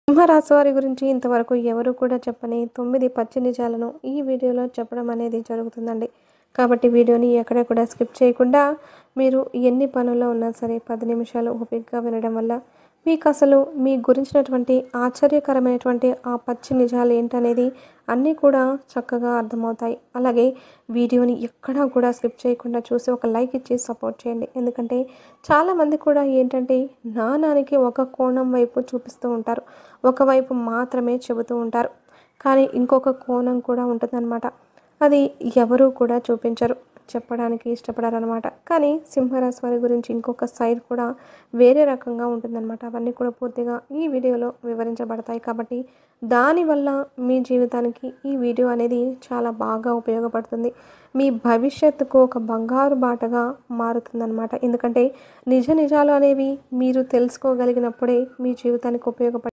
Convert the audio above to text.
సింహరాశి వారి గురించి ఇంతవరకు ఎవరు కూడా చెప్పని 9 పచ్చి నిజాలను ఈ వీడియోలో చెప్పడం అనేది జరుగుతుందండి. కాబట్టి వీడియోని ఎక్కడ కూడా స్కిప్ చేయకుండా మీరు ఎన్ని పనుల్లో ఉన్నా సరే 10 నిమిషాలు ఓపికగా వినడం వల్ల మీకు అసలు మీ గురించినటువంటి ఆశ్చర్యకరమైనటువంటి ఆ పచ్చి నిజాలు ఏంటనేది అన్నీ కూడా చక్కగా అర్థమవుతాయి. అలాగే వీడియోని ఎక్కడా కూడా స్కిప్ చేయకుండా చూసి ఒక లైక్ ఇచ్చి సపోర్ట్ చేయండి. ఎందుకంటే చాలామంది కూడా ఏంటంటే నాణానికి ఒక కోణం వైపు చూపిస్తూ ఉంటారు. ఒకవైపు మాత్రమే చెబుతూ ఉంటారు. కానీ ఇంకొక కోణం కూడా ఉంటుందన్నమాట. అది ఎవరూ కూడా చూపించరు. చెప్పడానికి ఇష్టపడరనమాట. కానీ సింహరాశి వారి గురించి ఇంకొక సైడ్ కూడా వేరే రకంగా ఉంటుందన్నమాట. అవన్నీ కూడా పూర్తిగా ఈ వీడియోలో వివరించబడతాయి. కాబట్టి దానివల్ల మీ జీవితానికి ఈ వీడియో అనేది చాలా బాగా ఉపయోగపడుతుంది. మీ భవిష్యత్తుకు ఒక బంగారు బాటగా మారుతుందన్నమాట. ఎందుకంటే నిజాలు అనేవి మీరు తెలుసుకోగలిగినప్పుడే మీ జీవితానికి ఉపయోగపడతాయి.